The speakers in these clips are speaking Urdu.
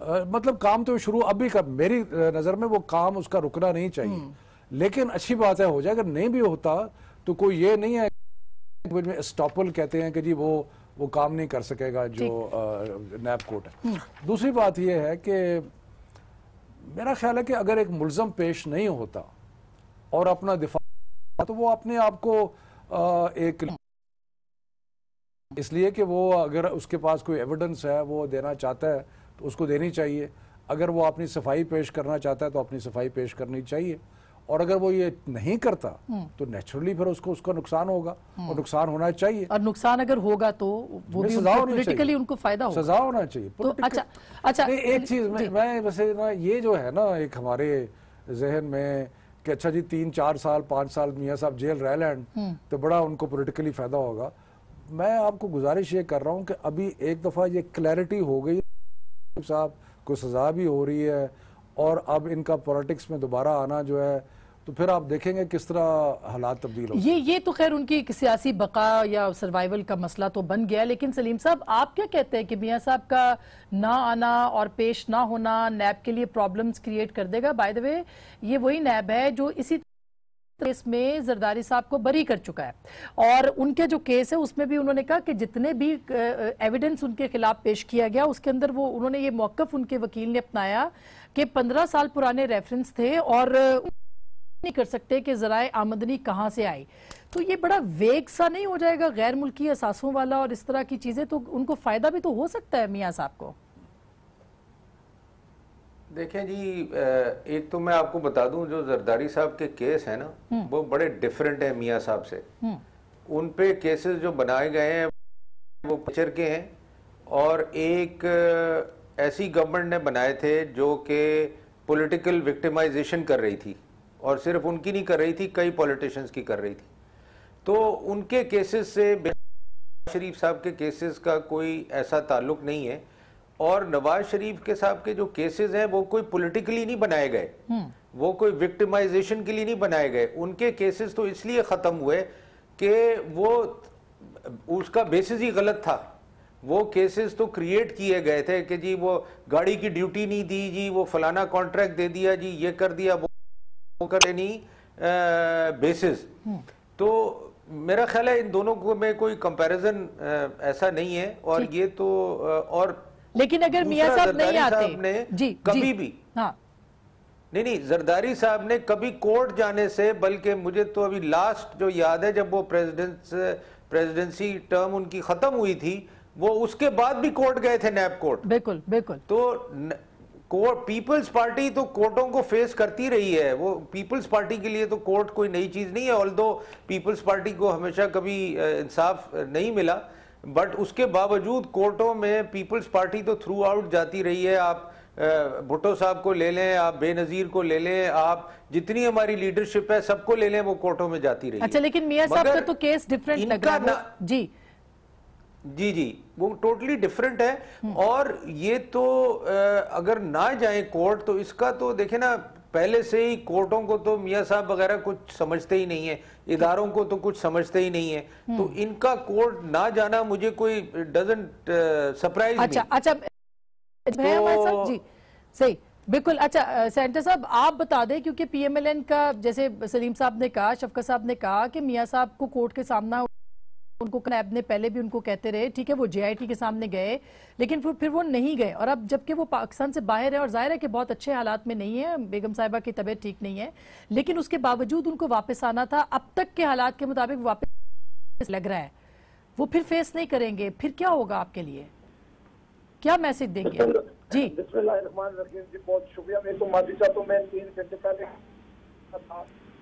مطلب کام تو شروع ابھی کا میری نظر میں وہ کام اس کا رکنا نہیں چاہیے، لیکن اچھی بات ہے ہو جائے. اگر نہیں بھی ہوتا تو کوئی یہ نہیں ہے اسٹاپل کہتے ہیں کہ جی وہ کام نہیں کر سکے گا جو نیب کورٹ ہے. دوسری بات یہ ہے کہ میرا خیال ہے کہ اگر ایک ملزم پیش نہیں ہوتا اور اپنا دفاع تو وہ اپنے آپ کو ایک اس لیے کہ وہ اگر اس کے پاس کوئی ایویڈنس ہے وہ دینا چاہتا ہے تو اس کو دینی چاہیے. اگر وہ اپنی صفائی پیش کرنا چاہتا ہے تو اپنی صفائی پیش کرنی چاہیے. اور اگر وہ یہ نہیں کرتا تو نیچرلی پھر اس کا نقصان ہوگا اور نقصان ہونا چاہیے. اور نقصان اگر ہوگا تو وہ بھی پولیٹیکلی ان کو فائدہ ہوگا. سزا ہونا چاہیے. اچھا ایک چیز میں ویسے یہ جو ہے نا ایک ہمارے ذہن میں کہ اچھا جی 3-4 سال 5 سال میاں صاحب جیل رہ لینڈ تو بڑا ان کو پولیٹیکلی فائدہ ہوگا. میں آپ کو گزارش یہ کر رہا ہوں کہ ابھی ایک دفعہ یہ کلیئرٹی ہو گئی صاحب کو سزا بھی ہو رہی ہے اور اب ان کا پولیٹکس میں دوبارہ آنا جو ہے تو پھر آپ دیکھیں گے کس طرح حالات تبدیل ہو. یہ تو خیر ان کی سیاسی بقا یا سروائیول کا مسئلہ تو بن گیا. لیکن سلیم صاحب آپ کیا کہتے ہیں کہ میاں صاحب کا نہ آنا اور پیش نہ ہونا نیب کے لیے پرابلمز کریٹ کر دے گا؟ بائی دا وے یہ وہی نیب ہے جو اسی کیس میں زرداری صاحب کو بری کر چکا ہے اور ان کے جو کیس ہے اس میں بھی انہوں نے کہا کہ جتنے بھی ایویڈنس ان کے خلاف پیش کیا گیا اس کے اندر انہوں نے یہ موقف ان کے وکیل نے اپنایا کہ 15 سال پرانے ریفرنس تھے اور نہیں کر سکتے کہ ذرائع آمدنی کہاں سے آئی. تو یہ بڑا ویگ سا نہیں ہو جائے گا غیر ملکی اثاثوں والا اور اس طرح کی چیزیں؟ تو ان کو فائدہ بھی تو ہو سکتا ہے میاں صاحب کو. دیکھیں جی ایک تو میں آپ کو بتا دوں جو زرداری صاحب کے کیس ہیں نا وہ بڑے ڈیفرنٹ ہیں میاں صاحب سے. ان پہ کیسز جو بنائے گئے ہیں وہ پچر کے ہیں اور ایک ایسی گورنمنٹ نے بنائے تھے جو کہ پولیٹیکل وکٹمائزیشن کر رہی تھی اور صرف ان کی نہیں کر رہی تھی کئی پولیٹیشنز کی کر رہی تھی. تو ان کے کیسز سے نواز شریف صاحب کے کیسز کا کوئی ایسا تعلق نہیں ہے. اور نواز شریف کے صاحب کے جو کیسز ہیں وہ کوئی پولیٹیکلی نہیں بنائے گئے, وہ کوئی وکٹمائزیشن کے لیے نہیں بنائے گئے. ان کے کیسز تو اس لیے ختم ہوئے کہ وہ اس کا بیسس ہی غلط تھا. وہ کیسز تو کریٹ کیے گئے تھے کہ جی وہ گاڑی کی ڈیوٹی نہیں دی, جی وہ فلانا کانٹریکٹ دے دیا, جی یہ کر دیا وہ کر نہیں بیسز. تو میرا خیال ہے ان دونوں میں کوئی کمپیریزن ایسا نہیں ہے. اور یہ تو اور لیکن اگر میاں صاحب نہیں آتے کبھی بھی نہیں زرداری صاحب نے کبھی کورٹ جانے سے, بلکہ مجھے تو ابھی لاسٹ جو یاد ہے جب وہ پریزیڈنسی ٹرم ان کی ختم ہوئی تھی وہ اس کے بعد بھی کورٹ گئے تھے, نیب کورٹ. بالکل بالکل. تو پیپلز پارٹی تو کورٹوں کو فیس کرتی رہی ہے. وہ پیپلز پارٹی کے لیے تو کورٹ کوئی نئی چیز نہیں ہے, آلدو پیپلز پارٹی کو ہمیشہ کبھی انصاف نہیں ملا, بٹ اس کے باوجود کورٹوں میں پیپلز پارٹی تو تھرو آؤٹ جاتی رہی ہے. آپ بھٹو صاحب کو لے لیں, آپ بے نظیر کو لے لیں, آپ جتنی ہماری لیڈرشپ ہے سب کو لے لیں, وہ کورٹوں میں جاتی رہی ہے. اچھا لیکن میاں صاحب کا تو کیس ڈیفرنٹ لگ رہا ہے. جی وہ ٹوٹلی ڈیفرنٹ ہے. اور یہ تو اگر نہ جائیں کورٹ تو اس کا تو دیکھیں نا پہلے سے ہی کورٹوں کو تو میاں صاحب وغیرہ کچھ سمجھتے ہی نہیں ہیں, اداروں کو تو کچھ سمجھتے ہی نہیں ہیں. تو ان کا کورٹ نہ جانا مجھے کوئی ڈزنٹ سرپرائز نہیں. اچھا جی صحیح بالکل. اچھا سینٹر صاحب آپ بتا دیں کیونکہ پی ایم ایل این کا جیسے سلیم صاحب نے کہا, شفقت صاحب نے کہا کہ میاں صاحب کو کورٹ کے سامنا ان کو نیب نے پہلے بھی ان کو کہتے رہے, ٹھیک ہے وہ جے آئی ٹی کے سامنے گئے لیکن پھر وہ نہیں گئے. اور اب جبکہ وہ پاکستان سے باہر ہے اور ظاہر ہے کہ بہت اچھے حالات میں نہیں ہے, بیگم صاحبہ کی طبیعت ٹھیک نہیں ہے, لیکن اس کے باوجود ان کو واپس آنا تھا. اب تک کے حالات کے مطابق واپس لگ رہا ہے وہ پھر فیس نہیں کریں گے. پھر کیا ہوگا آپ کے لیے, کیا میسج دیں گے؟ جی بسم اللہ الرحمن الرحیم. جی بہت شکریہ. میں تو معافی چاہتا ہوں, میں 3 گھنٹے پہلے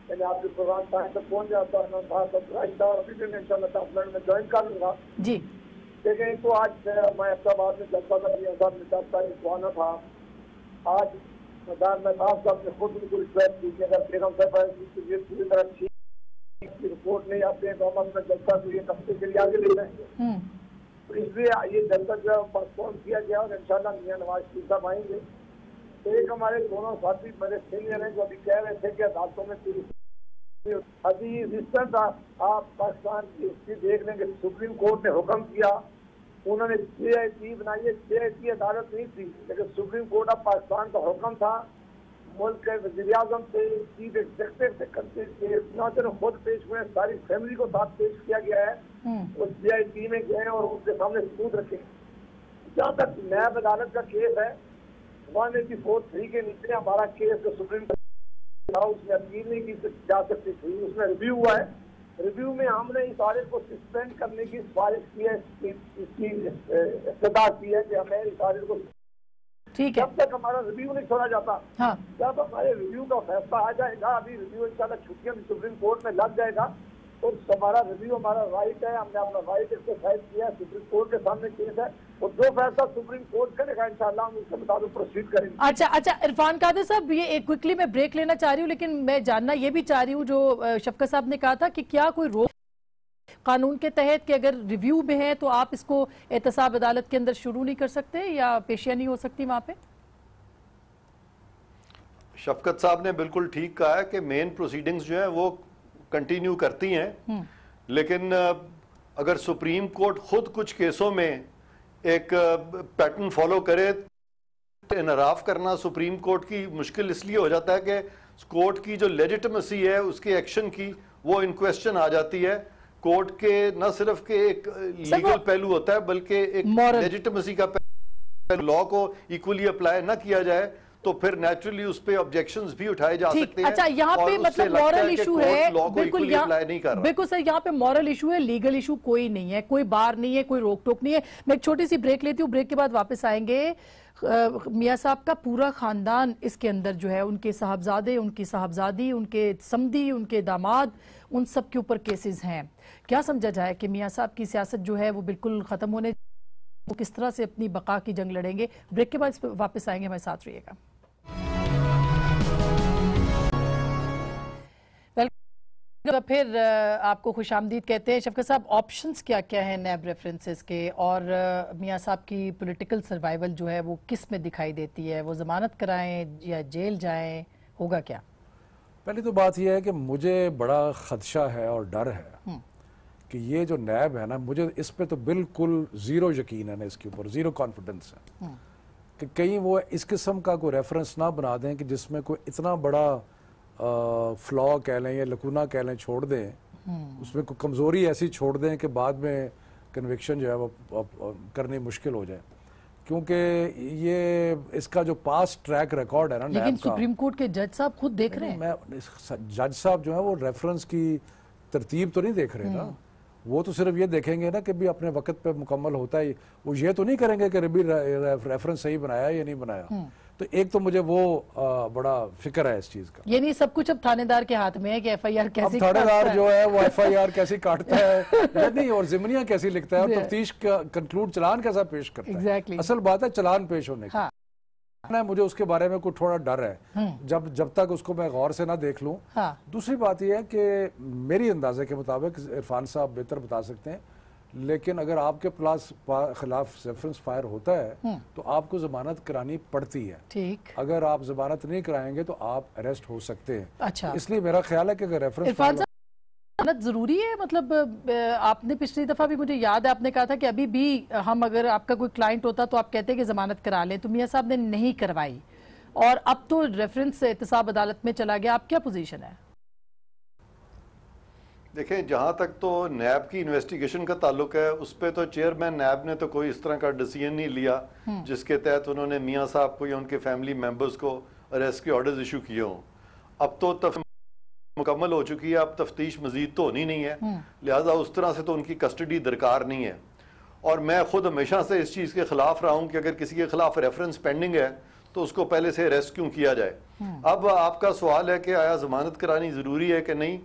میں آپ کے پروگرام ٹائم تک پہنچ جاتا ہوں اور ابھی بھی میں انشاءاللہ 10 منٹ میں جوائن کر لوں گا. جی دیکھیں تو آج میں احمدآباد میں جلسہ تھا, میاں صاحب نے 10 تاریخ کو آنا تھا. آج مدار میں صاحب نے خود ان کو ریکویسٹ کی کہ اگر بیگم صاحب کی یہ پوری طرح ٹھیک کی رپورٹ نہیں آتے ہیں تو ہم اپنا جلسہ کو یہ ہفتے کے لیے آگے لے جائیں گے. تو اس لیے یہ جلسہ جو ہے پوسٹپون کیا گیا اور انشاءاللہ میاں نواز شریف صاحب آئیں گے. ایک ہمارے دونوں ساتھی میرے سینئر ہیں جو ابھی کہہ رہے تھے کہ عدالتوں میں ابھی ریسنٹ آپ پاکستان کی ہسٹری دیکھ لیں کہ سپریم کورٹ نے حکم کیا انہوں نے CIT بنائی ہے. CIT عدالت نہیں تھی لیکن سپریم کورٹ آف پاکستان کا حکم تھا. ملک کے وزیر اعظم سے, چیف ایگزیکٹو سے, کنٹری کے سینیٹر خود پیش ہوئے, ساری فیملی کو ساتھ پیش کیا گیا ہے. وہ CIT میں گئے اور ان کے سامنے ثبوت رکھے. جہاں تک نیب عدالت کا کیس ہے 184(3) کے نیچے ہمارا کیس جو سپریم کورٹ اس میں اپیل نہیں کی جا سکتی تھی, اس میں ریویو ہوا ہے. ریویو میں ہم نے اس آڈٹ کو سسپینڈ کرنے کی سفارش کی ہے, اس کی ابتدا کی ہے کہ ہمیں اس آڈٹ کو ٹھیک ہے جب تک ہمارا ریویو نہیں چھوڑا جاتا, جب ہمارے ریویو کا فیصلہ آ جائے گا, ابھی ریویو انشاءاللہ چھٹیاں بھی سپریم کورٹ میں لگ جائے گا, تو ہمارا ریویو ہمارا رائٹ ہے, ہم نے اپنا رائٹ ایکسرسائز کیا ہے, سپریم کورٹ کے سامنے کیس ہے, اور جو فیصلہ سپریم کورٹ کرے گا انشاءاللہ ہم اس کے مطابق پروسیڈ کریں گے. اچھا عرفان قادر صاحب, یہ کوئکلی میں بریک لینا چاہ رہی ہوں, لیکن میں جاننا یہ بھی چاہ رہی ہوں جو شفقت صاحب نے کہا تھا کہ کیا کوئی روک قانون کے تحت کہ اگر ریویو میں ہے تو آپ اس کو احتساب عدالت کے اندر شروع نہیں کر سکتے یا پیشیاں نہیں ہو سکتی وہاں پہ؟ شفقت صاحب نے بالکل ٹھیک کہا ہے کہ مین پروسیڈنگز جو ہیں وہ کنٹینیو کرتی ہیں, لیکن اگر سپریم کورٹ خود کچھ کیسوں میں ایک پیٹرن فالو کرے, انحراف کرنا سپریم کورٹ کی مشکل اس لیے ہو جاتا ہے کہ کورٹ کی جو لیجٹمیسی ہے اس کے ایکشن کی وہ ان کویسچن آ جاتی ہے. کورٹ کے نہ صرف کہ ایک لیگل پہلو ہوتا ہے بلکہ ایک لیجٹمیسی کا پہلو, لا کو ایکولی اپلائی نہ کیا جائے تو پھر نیچرلی اس پہ آبجیکشنز بھی اٹھائے جا سکتے ہیں. اچھا یہاں پہ مطلب مورل ایشو ہے, بالکل سر یہاں پہ مورل ایشو ہے, لیگل ایشو کوئی نہیں ہے, کوئی بار نہیں ہے, کوئی روک ٹوک نہیں ہے. میں ایک چھوٹی سی بریک لیتی ہوں, بریک کے بعد واپس آئیں گے. میاں صاحب کا پورا خاندان اس کے اندر جو ہے, ان کے صاحبزادے, ان کی صاحبزادی, ان کے سمدی, ان کے داماد, ان سب کے اوپر کیسز ہیں. کیا سمجھا جائے کہ میاں صاحب کی سیاست جو ہے وہ بالکل ختم ہونے, وہ کس طرح سے اپنی بقا کی جنگ لڑیں گے؟ بریک کے بعد اس پہ واپس آئیں گے, ہمارے ساتھ رہیے گا. پھر آپ کو خوش آمدید کہتے ہیں. شفقت صاحب, آپشنز کیا کیا ہیں نیب ریفرنسز کے, اور میاں صاحب کی پولیٹیکل سروائیول جو ہے وہ کس میں دکھائی دیتی ہے؟ وہ ضمانت کرائیں یا جیل جائیں, ہوگا کیا؟ پہلی تو بات یہ ہے کہ مجھے بڑا خدشہ ہے اور ڈر ہے کہ یہ جو نیب ہے نا, مجھے اس پہ تو بالکل زیرو یقین ہے نا, اس کے اوپر زیرو کانفیڈنس ہے کہ کہیں وہ اس قسم کا کوئی ریفرنس نہ بنا دیں کہ جس میں کوئی اتنا بڑا فلا کہہ لیں یا لکونہ کہہ لیں چھوڑ دیں, اس میں کوئی کمزوری ایسی چھوڑ دیں کہ بعد میں کنوکشن جو ہے وہ کرنی مشکل ہو جائے. کیونکہ یہ اس کا جو پاس ٹریک ریکارڈ ہے نا, لیکن سپریم کورٹ کے جج صاحب خود دیکھ رہے ہیں. جج صاحب جو ہے وہ ریفرنس کی ترتیب تو نہیں دیکھ رہے نا, وہ تو صرف یہ دیکھیں گے نا کہ بھی اپنے وقت پہ مکمل ہوتا ہے, وہ یہ تو نہیں کریں گے کہ ریفرنس صحیح بنایا یا نہیں بنایا. تو ایک تو مجھے وہ بڑا فکر ہے اس چیز کا. یعنی سب کچھ اب تھانے دار کے ہاتھ میں ہے کہ ایف آئی آر کیسی تھانے دار جو ہے وہ ایف آئی آر کیسی کاٹتا ہے نہیں, اور ضمنیاں کیسی لکھتا ہے, اور تفتیش کا کنکلوڈ چلان کیسا پیش کرتا ہے. اصل بات ہے چلان پیش ہونے کی. مجھے اس کے بارے میں کوئی تھوڑا ڈر ہے جب تک اس کو میں غور سے نہ دیکھ لوں. دوسری بات یہ ہے کہ میری اندازے کے مطابق عرفان صاحب بہتر بتا سکتے ہیں, لیکن اگر آپ کے خلاف ریفرنس فائر ہوتا ہے تو آپ کو ضمانت کرانی پڑتی ہے. ٹھیک, اگر آپ ضمانت نہیں کرائیں گے تو آپ اریسٹ ہو سکتے ہیں. اچھا, اس لیے میرا خیال ہے کہ اگر ریفرنس ضمانت ضروری ہے. مطلب آپ نے پچھلی دفعہ بھی مجھے یاد ہے آپ نے کہا تھا کہ ابھی بھی ہم اگر آپ کا کوئی کلائنٹ ہوتا تو آپ کہتے ہیں کہ ضمانت کرا لیں, تو میاں صاحب نے نہیں کروائی اور اب تو ریفرنس احتساب عدالت میں چلا گیا. آپ کیا پوزیشن ہے؟ دیکھیں, جہاں تک تو نیب کی انویسٹیگیشن کا تعلق ہے اس پہ تو چیئرمین نیب نے تو کوئی اس طرح کا ڈیسیژن نہیں لیا جس کے تحت انہوں نے میاں صاحب کو یا ان کے فیملی ممبرز کو اریسٹ کے آرڈرز ایشو کیے ہوں. اب تو مکمل ہو چکی ہے, اب تفتیش مزید تو ہونی نہیں ہے, لہٰذا اس طرح سے تو ان کی کسٹڈی درکار نہیں ہے. اور میں خود ہمیشہ سے اس چیز کے خلاف رہا ہوں کہ اگر کسی کے خلاف ریفرنس پینڈنگ ہے تو اس کو پہلے سے اریسٹ کیوں کیا جائے. اب آپ کا سوال ہے کہ آیا ضمانت کرانی ضروری ہے کہ نہیں,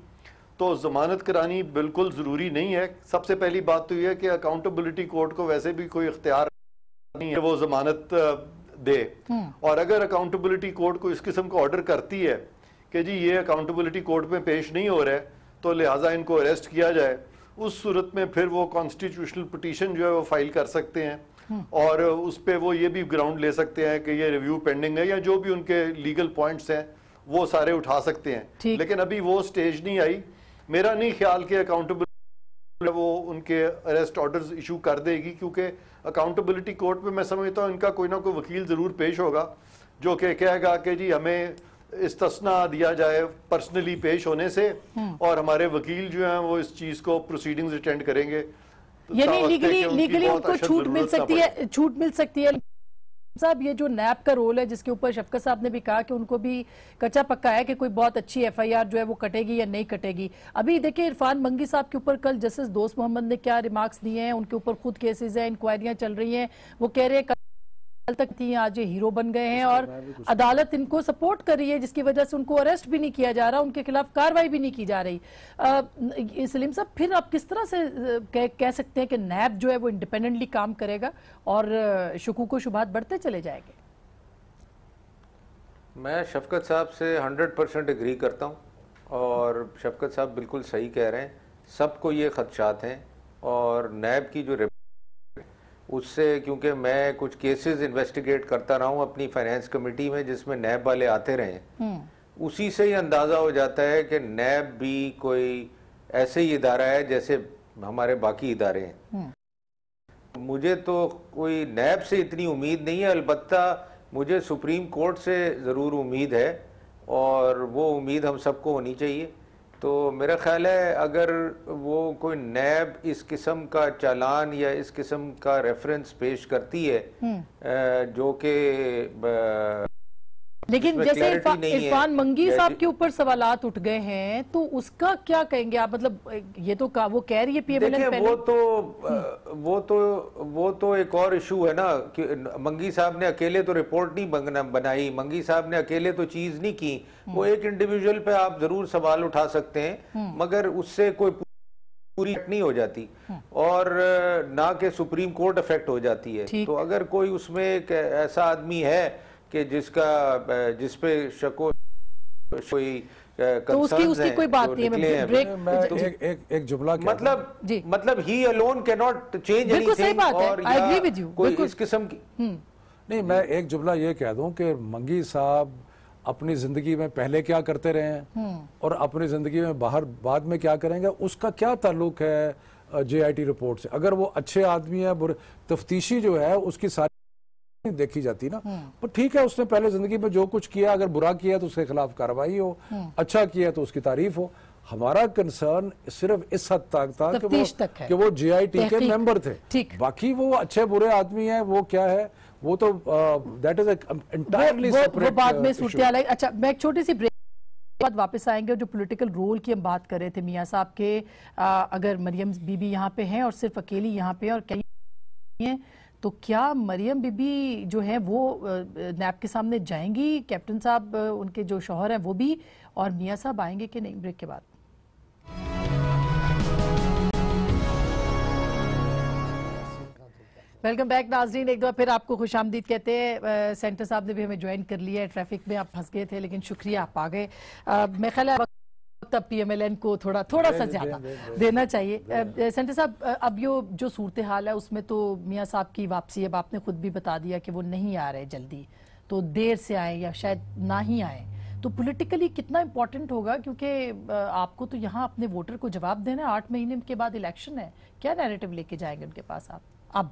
تو ضمانت کرانی بالکل ضروری نہیں ہے. سب سے پہلی بات تو یہ ہے کہ اکاؤنٹیبلٹی کورٹ کو ویسے بھی کوئی اختیار نہیں ہے وہ ضمانت دے, اور اگر اکاؤنٹیبلٹی کورٹ کو اس قسم کا آرڈر کرتی ہے کہ جی یہ اکاؤنٹیبلٹی کورٹ میں پیش نہیں ہو رہا ہے تو لہٰذا ان کو اریسٹ کیا جائے, اس صورت میں پھر وہ کانسٹیٹیوشنل پٹیشن جو ہے وہ فائل کر سکتے ہیں, اور اس پہ وہ یہ بھی گراؤنڈ لے سکتے ہیں کہ یہ ریویو پینڈنگ ہے, یا جو بھی ان کے لیگل پوائنٹس ہیں وہ سارے اٹھا سکتے ہیں. لیکن ابھی وہ سٹیج نہیں آئی. میرا نہیں خیال کہ اکاؤنٹیبل وہ ان کے اریسٹ آرڈرز ایشو کر دے گی, کیونکہ اکاؤنٹیبلٹی کورٹ پہ میں سمجھتا ہوں ان کا کوئی نہ کوئی وکیل ضرور پیش ہوگا جو کہ کہے گا کہ جی ہمیں استثناء دیا جائے پرسنلی پیش ہونے سے، اور ہمارے وکیل جو ہیں وہ اس چیز کو پروسیڈنگز اٹینڈ کریں گے، یعنی لیگلی ان کو چھوٹ مل سکتی ہے صاحب. یہ جو نیب کا رول ہے جس کے اوپر شفقت صاحب نے بھی کہا کہ ان کو بھی کچا پکا ہے کہ کوئی بہت اچھی ایف آئی آر جو ہے وہ کٹے گی یا نہیں کٹے گی. ابھی دیکھیں عرفان منگی صاحب کے اوپر کل جسٹس دوست محمد نے کیا ریمارکس دیے ہیں، ان کے اوپر خود کیسز ہیں، انکوائریاں چل رہی ہیں، وہ کہہ رہے ہیں کل تک تھی آج یہ ہیرو بن گئے ہیں اور عدالت ان کو سپورٹ کر رہی ہے جس کی وجہ سے ان کو اریسٹ بھی نہیں کیا جا رہا، ان کے خلاف کاروائی بھی نہیں کی جا رہی. سلیم صاحب پھر آپ کس طرح سے کہہ سکتے ہیں کہ نیب جو ہے وہ انڈیپینڈنٹلی کام کرے گا اور شکوک و شبہات بڑھتے چلے جائیں گے؟ میں شفقت صاحب سے 100% اگری کرتا ہوں، اور شفقت صاحب بالکل صحیح کہہ رہے ہیں. سب کو یہ خدشات ہیں، اور نیب کی جو اس سے، کیونکہ میں کچھ کیسز انویسٹیگیٹ کرتا رہا ہوں اپنی فائنینس کمیٹی میں جس میں نیب والے آتے رہے ہیں، اسی سے ہی اندازہ ہو جاتا ہے کہ نیب بھی کوئی ایسے ہی ادارہ ہے جیسے ہمارے باقی ادارے ہیں. مجھے تو کوئی نیب سے اتنی امید نہیں ہے، البتہ مجھے سپریم کورٹ سے ضرور امید ہے، اور وہ امید ہم سب کو ہونی چاہیے. تو میرا خیال ہے اگر وہ کوئی نیب اس قسم کا چالان یا اس قسم کا ریفرنس پیش کرتی ہے جو کہ لیکن جیسے عرفان منگی صاحب کے اوپر سوالات اٹھ گئے ہیں تو اس کا کیا کہیں گے آپ؟ مطلب یہ تو وہ کہہ رہی ہے پی ایم ایل این پہلے، وہ تو ایک اور ایشو ہے نا کہ منگی صاحب نے اکیلے تو رپورٹ نہیں بنائی، منگی صاحب نے اکیلے تو چیز نہیں کی. وہ ایک انڈیویجول پہ آپ ضرور سوال اٹھا سکتے ہیں، مگر اس سے کوئی پوری نہیں ہو جاتی، اور نہ کہ سپریم کورٹ افیکٹ ہو جاتی ہے. تو اگر کوئی اس میں ایک ایسا آدمی ہے کہ جس پہ شک و کوئی کنسرنز ہیں کوئی بات نہیں ہے، ایک جملہ مطلب ہی alone cannot change anything، اور کوئی اس قسم کی نہیں. میں ایک جملہ یہ کہہ دوں کہ منگی صاحب اپنی زندگی میں پہلے کیا کرتے رہے ہیں اور اپنی زندگی میں باہر بعد میں کیا کریں گے، اس کا کیا تعلق ہے جے آئی ٹی رپورٹ سے؟ اگر وہ اچھے آدمی ہیں، تفتیشی جو ہے اس کی ساری دیکھی جاتی نا. پر ٹھیک ہے، اس نے پہلے زندگی میں جو کچھ کیا، اگر برا کیا تو اس کے خلاف کارروائی ہو، اچھا کیا تو اس کی تعریف ہو. ہمارا کنسرن صرف اس حد تک تھا کہ وہ جے آئی ٹی کے ممبر تھے، باقی وہ اچھے برے آدمی ہیں، وہ کیا ہے وہ تو دیٹ از انٹائرلی سیپریٹ، وہ بعد میں صورتحال ہے. اچھا میں ایک چھوٹی سی بریک بعد واپس آئیں گے. جو پولیٹیکل رول کی ہم بات کر رہے تھے میاں صاحب کے، اگر مریم بی بی یہاں پہ ہیں اور صرف اکیلی یہاں پہ اور کہیں ہیں، تو کیا مریم بی بی جو ہیں وہ نیب کے سامنے جائیں گی؟ کیپٹن صاحب ان کے جو شوہر ہیں وہ بھی، اور میاں صاحب آئیں گے کہ نہیں؟ بریک کے بعد. ویلکم بیک ناظرین، ایک دفعہ پھر آپ کو خوش آمدید کہتے ہیں. سینٹر صاحب نے بھی ہمیں جوائن کر لیا ہے، ٹریفک میں آپ پھنس گئے تھے لیکن شکریہ آپ آ گئے. میں خیال ہے اب پی ایم ایل این کو تھوڑا سا زیادہ دینا چاہیے. سینٹر صاحب اب یہ جو صورتحال ہے اس میں تو میاں صاحب کی واپسی، اب آپ نے خود بھی بتا دیا کہ وہ نہیں آ رہے جلدی، تو دیر سے آئیں یا شاید نہ ہی آئیں، تو پولیٹیکلی کتنا امپورٹنٹ ہوگا؟ کیونکہ آپ کو تو یہاں اپنے ووٹر کو جواب دینا ہے، 8 مہینے کے بعد الیکشن ہے. کیا نیریٹو لے کے جائیں گے ان کے پاس آپ؟ اب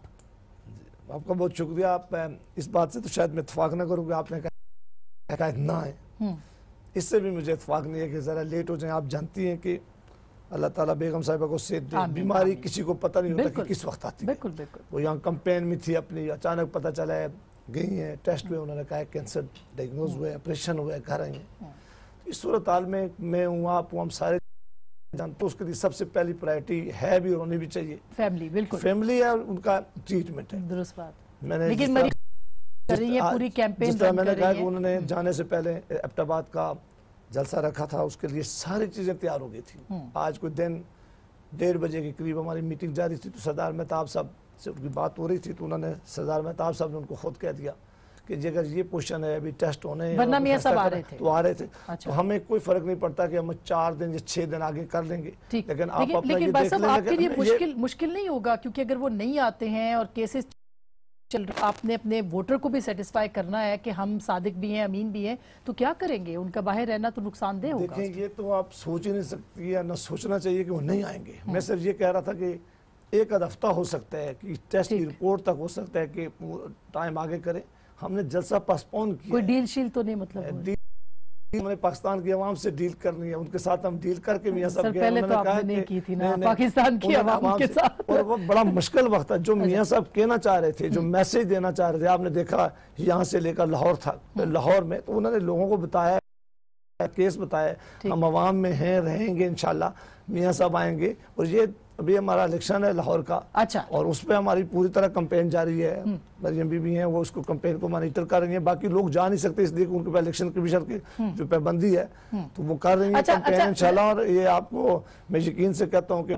آپ کا بہت شکریہ. آپ اس بات سے تو شاید میں اتفاق نہ کروں کہ آپ نے کہا نہ آئے، اس سے بھی مجھے اتفاق نہیں ہے کہ ذرا لیٹ ہو جائیں. آپ جانتی ہیں کہ اللہ تعالیٰ بیگم صاحبہ کو صحت دے، بیماری کسی کو پتہ نہیں ہوتا کہ کس وقت آتی ہے. وہ یہاں کمپین میں تھی اپنی، اچانک پتہ چلا ہے، گئی ہیں ٹیسٹ میں، انہوں نے کہا ہے کینسر ڈائگنوز ہوا ہے، آپریشن ہوا ہے، گھر آئی ہیں. اس صورتحال میں میں ہوں، آپ ہوں، ہم سارے جانتے اس کے لیے سب سے پہلی پرائرٹی ہے بھی اور ہونی بھی چاہیے فیملی. بالکل فیملی ہے اور ان کا ٹریٹمنٹ ہے. درست بات. میں نے جس طرح میں نے کہا کہ انہوں نے جانے سے پہلے ایبٹ آباد کا جلسہ رکھا تھا، اس کے لیے ساری چیزیں تیار ہو گئی تھی. آج کوئی دن 1:30 بجے کے قریب ہماری میٹنگ جاری تھی، تو سردار مہتاب صاحب سے ان کی بات ہو رہی تھی، تو انہوں نے سردار مہتاب صاحب نے ان کو خود کہہ دیا کہ اگر یہ پوزیشن ہے، ابھی ٹیسٹ ہونے ہیں، ورنہ میاں صاحب آ رہے تھے تو آ رہے تھے. تو ہمیں کوئی فرق نہیں پڑتا کہ ہم 4 دن یا 6 دن آگے کر لیں گے، لیکن آپ اپنا یہ دیکھ لیں. آپ کے لیے مشکل نہیں ہوگا کیونکہ اگر وہ نہیں آتے ہیں اور کیسز چل رہا، آپ نے اپنے ووٹر کو بھی سیٹسفائی کرنا ہے کہ ہم صادق بھی ہیں، امین بھی ہیں، تو کیا کریں گے؟ ان کا باہر رہنا تو نقصان دہ ہوگا. دیکھیں یہ تو آپ سوچ ہی نہیں سکتی یا نہ سوچنا چاہیے کہ وہ نہیں آئیں گے. میں صرف یہ کہہ رہا تھا کہ ایک آدھ ہفتہ ہو سکتا ہے کہ ٹیسٹ کی رپورٹ تک ہو سکتا ہے کہ ٹائم آگے کریں. ہم نے جلسہ پاسپون کیا. کوئی ڈیل شیل تو نہیں مطلب ہم نے پاکستان کی عوام سے ڈیل کرنی ہے, ان کے ساتھ ہم ڈیل کر کے میاں صاحب پہلے تو آپ نے نہیں کی تھی نا پاکستان کی عوام کے ساتھ, اور وہ بڑا مشکل وقت تھا. جو میاں صاحب کہنا چاہ رہے تھے, جو میسج دینا چاہ رہے تھے, آپ نے دیکھا یہاں سے لے کر لاہور تھا, لاہور میں تو انہوں نے لوگوں کو بتایا, کیس بتایا, ہم عوام میں ہیں, رہیں گے انشاءاللہ. میاں صاحب آئیں گے, اور یہ ابھی ہمارا الیکشن ہے لاہور کا, اچھا, اور اس پہ ہماری پوری طرح کمپین جاری ہے. مریم بی بی ہیں, وہ اس کو کمپین کو مانیٹر کر رہی ہیں. باقی لوگ جا نہیں سکتے اس لیے کہ ان کے پاس الیکشن کمیشن کی جو پابندی ہے تو وہ کر رہی ہیں کمپین انشاءاللہ. اور یہ آپ کو میں یقین سے کہتا ہوں کہ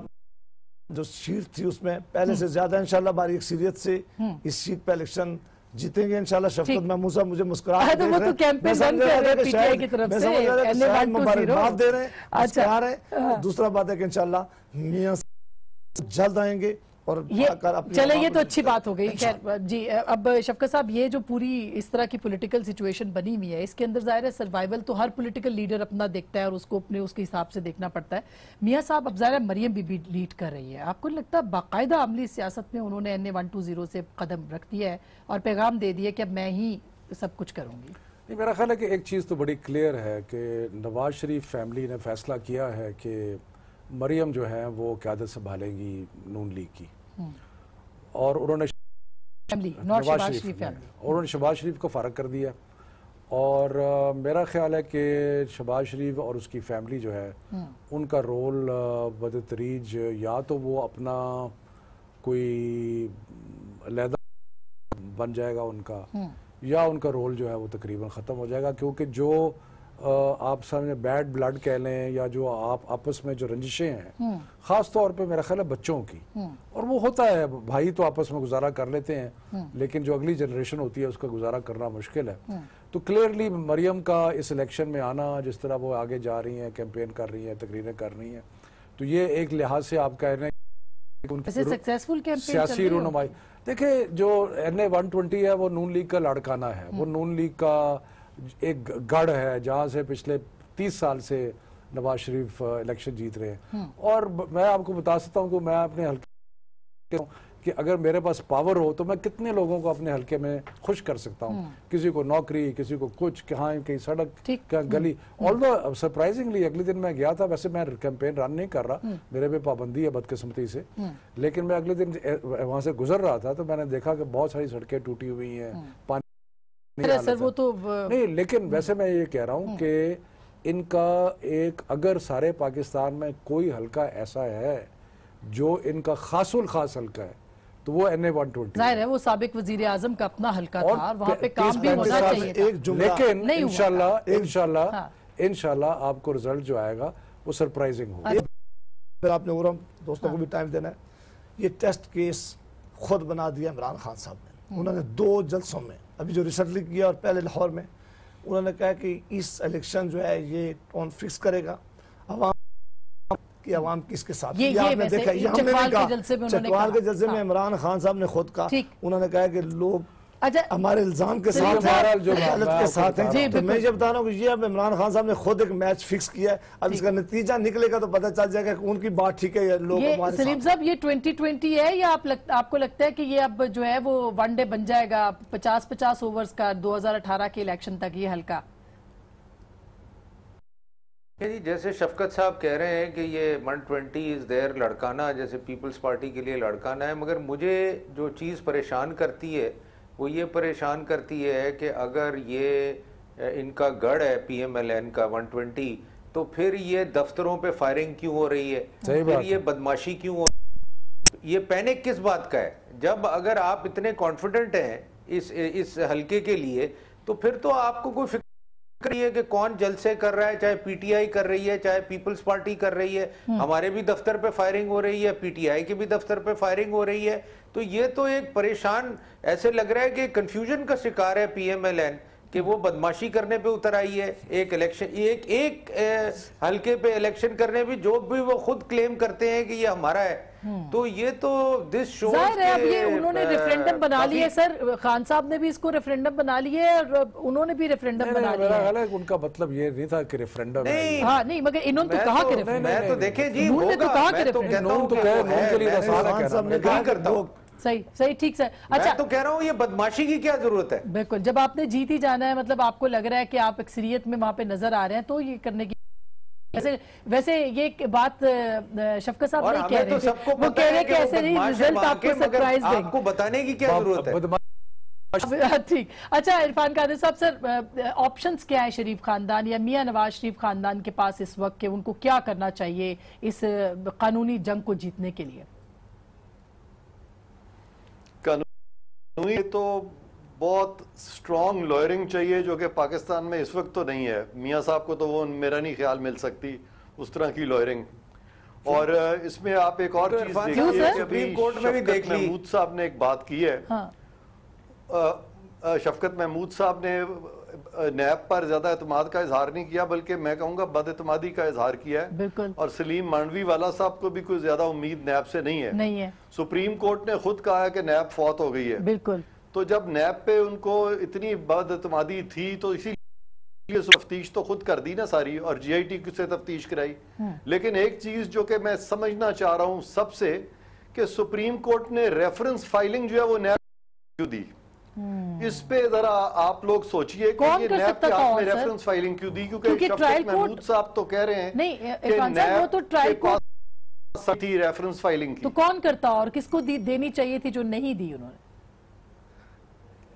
جو شیٹ تھی اس میں پہلے سے زیادہ انشاءاللہ باری اکثریت سے اس شیٹ پہ الیکشن جیتیں گے انشاءاللہ. شفقت محمود صاحب مجھے مسکراہٹ دے رہے ہیں, مبارکباد دے رہے ہیں, مسکرا رہے ہیں. دوسرا بات ہے کہ انشاءاللہ میاں جلد آئیں گے. اور چلے یہ تو اچھی بات ہو گئی. خیر جی, اب شفقت صاحب یہ جو پوری اس طرح کی پولیٹیکل سچویشن بنی ہوئی ہے, اس کے اندر ظاہر ہے سروائیول تو ہر پولیٹیکل لیڈر اپنا دیکھتا ہے اور اس کو اپنے اس کے حساب سے دیکھنا پڑتا ہے. میاں صاحب اب ظاہر ہے مریم بی بی لیڈ کر رہی ہے, آپ کو لگتا ہے باقاعدہ عملی سیاست میں انہوں نے NA120 سے قدم رکھ دیا ہے اور پیغام دے دیا کہ اب میں ہی سب کچھ کروں گی؟ نہیں, میرا خیال ہے کہ ایک چیز تو بڑی کلیئر ہے کہ نواز شریف فیملی نے فیصلہ کیا ہے کہ مریم جو ہے وہ قیادت سنبھالے گی نون لیگ کی, اور انہوں نے شہباز شریف کو فارغ کر دیا. اور میرا خیال ہے کہ شہباز شریف اور اس کی فیملی جو ہے ان کا رول بدتریج یا تو وہ اپنا کوئی علیحدہ بن جائے گا ان کا, یا ان کا رول جو ہے وہ تقریباً ختم ہو جائے گا. کیونکہ جو آپ سامنے بیڈ بلڈ کہہ لیں یا جو آپ آپس میں جو رنجشیں ہیں خاص طور پہ میرا خیال ہے بچوں کی, اور وہ ہوتا ہے بھائی تو آپس میں گزارا کر لیتے ہیں لیکن جو اگلی جنریشن ہوتی ہے اس کا گزارا کرنا مشکل ہے. تو کلیئرلی مریم کا اس الیکشن میں آنا, جس طرح وہ آگے جا رہی ہیں, کیمپین کر رہی ہیں, تقریریں کر رہی ہیں, تو یہ ایک لحاظ سے آپ کہہ رہے ہیں کہ ان کی سیاسی رونمائی. دیکھیں جو NA120 ہے وہ نون لیگ کا لاڑکانہ ہے, وہ نون لیگ کا ایک گڑھ ہے جہاں سے پچھلے 30 سال سے نواز شریف الیکشن جیت رہے ہیں. اور میں آپ کو بتا سکتا ہوں کہ میں اپنے حلقے کہ اگر میرے پاس پاور ہو تو میں کتنے لوگوں کو اپنے حلقے میں خوش کر سکتا ہوں, کسی کو نوکری, کسی کو کچھ, کہاں کہیں سڑک, کہیں گلی. although سرپرائزنگلی اگلے دن میں گیا تھا, ویسے میں کیمپین رن نہیں کر رہا, میرے پہ پابندی ہے بدقسمتی سے, لیکن میں اگلے دن وہاں سے گزر رہا تھا تو میں نے دیکھا کہ بہت ساری سڑکیں ٹوٹی ہوئی ہیں, پانی نہیں. لیکن ویسے میں یہ کہہ رہا ہوں کہ ان کا ایک, اگر سارے پاکستان میں کوئی حلقہ ایسا ہے جو ان کا خاص الخاص حلقہ ہے تو وہ NA120 ظاہر ہے. وہ سابق وزیر اعظم کا اپنا حلقہ تھا, وہاں پہ کام بھی ہونا چاہیے تھا, لیکن انشاءاللہ آپ کو رزلٹ جو آئے گا وہ سرپرائزنگ ہوگا. پھر آپ نے دوستوں کو بھی ٹائم دینا ہے. یہ ٹیسٹ کیس خود بنا دیا عمران خان صاحب نے. انہوں نے 2 جلسوں میں ابھی جو ریسنٹلی کیا اور پہلے لاہور میں, انہوں نے کہا کہ اس الیکشن جو ہے یہ ٹون فکس کرے گا عوام کی, عوام کس کے ساتھ. یہ آپ نے دیکھا, یہ ہم نے نہیں کہا, چکوال کے جلسے میں عمران خان صاحب نے خود کہا, انہوں نے کہا کہ لوگ ہمارے الزام کے ساتھ ہیں. تو میں یہ بتا رہا ہوں کہ یہ اب عمران خان صاحب نے خود ایک میچ فکس کیا ہے, اب اس کا نتیجہ نکلے گا تو پتہ چل جائے گا کہ ان کی بات ٹھیک ہے یا لوگ ہمارے ساتھ. سلیم صاحب یہ 2020 ہے یا آپ کو لگتا ہے کہ یہ اب جو ہے وہ ون ڈے بن جائے گا 50 اوورز کا 2018 کے الیکشن تک یہ حلقہ؟ جی جیسے شفقت صاحب کہہ رہے ہیں کہ یہ 120 از دیر لڑکانہ, جیسے پیپلز پارٹی کے لیے لڑکانہ ہے, مگر مجھے جو چیز پریشان کرتی ہے وہ یہ پریشان کرتی ہے کہ اگر یہ ان کا گڑھ ہے PMLN کا 120 تو پھر یہ دفتروں پہ فائرنگ کیوں ہو رہی ہے, پھر یہ بدماشی کیوں ہو رہی ہے, یہ پینک کس بات کا ہے؟ جب اگر آپ اتنے کانفیڈنٹ ہیں اس حلقے کے لیے تو پھر تو آپ کو کوئی فکر ہے کہ کون جلسے کر رہا ہے, چاہے PTI کر رہی ہے, چاہے پیپلز پارٹی کر رہی ہے. ہمارے بھی دفتر پہ فائرنگ ہو رہی ہے, PTI کے بھی دفتر پہ فائرنگ ہو رہی ہے. تو یہ تو ایک پریشان ایسے لگ رہا ہے کہ کنفیوژن کا شکار ہے PMLN کہ وہ بدماشی کرنے پہ اتر آئی ہے. ایک الیکشن ایک حلقے پہ الیکشن کرنے بھی جو بھی وہ خود کلیم کرتے ہیں کہ یہ ہمارا ہے, تو یہ تو دس شوز ظاہر ہے اب یہ انہوں نے ریفرینڈم بنا لیے سر، خان صاحب نے بھی اس کو ریفرینڈم بنا لیے اور انہوں نے بھی ریفرینڈم بنا میرا لیا خیال ہے کہ ان کا مطلب یہ نہیں تھا کہ ریفرینڈم ہے۔ ہاں نہیں، مگر انہوں نے تو کہا کہ ریفرینڈم، میں تو دیکھیں جی انہوں نے تو ہوگا، کہا کہ میں تو کہتا ریفرینڈم، ہوں کہ نون کے لیے آسان ہے خان صاحب نے کہا کرتا ہوں، صحیح ٹھیک سر۔ میں اچھا تو کہہ رہا ہوں یہ بدماشی کی کیا ضرورت ہے؟ بالکل، جب آپ نے جیت ہی جانا ہے، مطلب آپ کو لگ رہا ہے کہ آپ اکثریت میں وہاں پہ نظر آ رہے ہیں، تو یہ کرنے کی ویسے یہ بات شفقت صاحب نہیں کہہ رہے تھے، وہ کہہ رہے کہ ایسے نہیں رزلٹ آپ کو سرپرائز دیں آپ کو بتانے کی کیا ضرورت ہے؟ ٹھیک۔ اچھا عرفان قادر صاحب، سر آپشنز کیا ہیں شریف خاندان یا میاں نواز شریف خاندان کے پاس اس وقت کہ ان کو کیا کرنا چاہیے اس قانونی جنگ کو جیتنے کے لیے؟ قانونی تو بہت سٹرونگ لائرنگ چاہیے، جو کہ پاکستان میں اس وقت تو نہیں ہے۔ میاں صاحب کو تو وہ میرا نہیں خیال مل سکتی اس طرح کی لائرنگ۔ اور اس میں آپ ایک اور چیز دیکھیے کہ سپریم کورٹ میں بھی دیکھ لی، محمود صاحب نے ایک بات کی ہے، شفقت محمود صاحب نے نیب پر زیادہ اعتماد کا اظہار نہیں کیا، بلکہ میں کہوں گا بد اعتمادی کا اظہار کیا ہے، اور سلیم مانڈوی والا صاحب کو بھی کوئی زیادہ امید نیب سے نہیں ہے۔ سپریم کورٹ نے خود کہا ہے کہ نیب فوت ہو گئی ہے، بالکل، تو جب نیب پہ ان کو اتنی بد اعتمادی تھی تو اسی لیے تفتیش تو خود کر دی نا ساری، اور جی آئی ٹی سے تفتیش کرائی۔ لیکن ایک چیز جو کہ میں سمجھنا چاہ رہا ہوں سب سے، کہ سپریم کورٹ نے ریفرنس فائلنگ جو ہے وہ نیب کیوں دی؟ اس پہ ذرا آپ لوگ سوچئے کہ یہ نیب کے ہاتھ میں ریفرنس فائلنگ کیوں دی، کیونکہ شفقت محمود صاحب تو کہہ رہے ہیں کہ نیب کے پاس تھی ریفرنس فائلنگ کی، تو کون کرتا اور کس کو دینی چاہیے تھی جو نہیں دی انہوں نے؟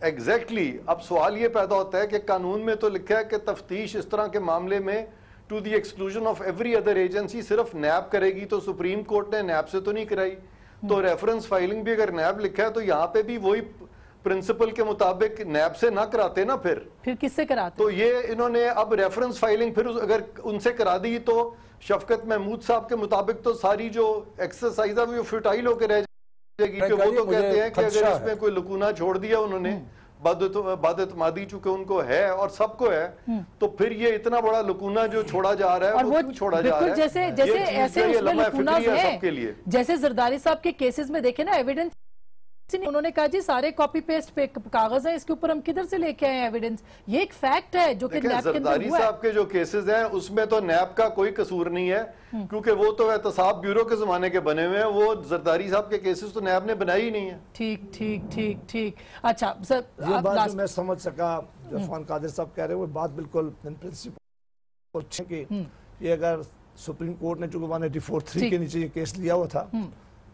ایگزیکٹلی۔ اب سوال یہ پیدا ہوتا ہے کہ قانون میں تو لکھا ہے کہ تفتیش اس طرح کے معاملے میں to the exclusion of every other agency صرف نیب کرے گی، تو سپریم کورٹ نے نیب سے تو نہیں کرائی، تو ریفرنس فائلنگ بھی اگر نیب لکھا ہے تو یہاں پہ بھی وہی پرنسپل کے مطابق نیب سے نہ کراتے نا، پھر کس سے کراتے؟ تو یہ انہوں نے اب ریفرنس فائلنگ پھر اگر ان سے کرا دی تو شفقت محمود صاحب کے مطابق تو ساری جو ایکسرسائز ہے وہ فیوٹائل ہو کے رہ جائے گی، کہ وہ تو کہتے ہیں کہ اگر اس میں کوئی لکونہ چھوڑ دیا انہوں نے، بد اعتمادی چونکہ ان کو ہے اور سب کو ہے، تو پھر یہ اتنا بڑا لکونہ جو چھوڑا جا رہا ہے وہ کیوں چھوڑا جا رہا ہے؟ جیسے ایسے اس میں لکوناز ہیں، جیسے زرداری صاحب کے کیسز میں دیکھیں نا، ایویڈنس انہوں نے کہا جی سارے کاپی پیسٹ پہ کاغذ ہیں، اس کے اوپر ہم کدھر سے لے کے آئے ایویڈنس؟ یہ ایک فیکٹ ہے جو کہ نیب کے اندر ہوا ہے۔ زرداری صاحب کے جو کیسز ہیں اس میں تو نیب کا کوئی قصور نہیں ہے، کیونکہ وہ تو احتساب بیورو کے زمانے کے بنے ہوئے ہیں، وہ زرداری صاحب کے کیسز تو نیب نے بنائی ہی نہیں ہے۔ ٹھیک۔ اچھا سر، یہ بات جو میں سمجھ سکا جو عرفان قادر صاحب کہہ رہے ہیں وہ بات بالکل ان پرنسپل کہ یہ اگر سپریم کورٹ نے چونکہ 184(3) کے نیچے یہ کیس لیا ہوا تھا،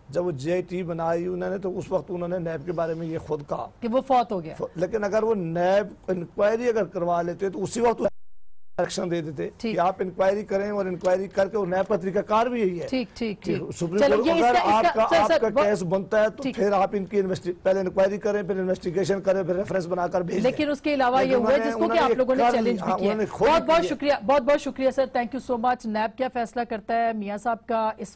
جب وہ جی آئی ٹی بنائی انہوں نے تو اس وقت انہوں نے نیب کے بارے میں یہ خود کہا کہ وہ فوت ہو گیا، لیکن اگر وہ نیب انکوائری اگر کروا لیتے تو اسی وقت ایکشن دے دیتے کہ آپ انکوائری کریں، اور انکوائری کر کے نیب کا طریقہ کار بھی یہی ہے۔ ٹھیک۔ سپریم کورٹ اگر آپ کا کیس بنتا ہے تو پھر آپ ان کی پہلے انکوائری کریں، پھر انویسٹیگیشن کریں، پھر ریفرنس بنا کر بھیج دیں۔ لیکن اس کے علاوہ یہ ہوا ہے جس کو کہ آپ لوگوں نے چیلنج بھی کیا۔ بہت شکریہ sir, thank you so much. NAB کیا فیصلہ کرتا ہے میاں صاحب کا اس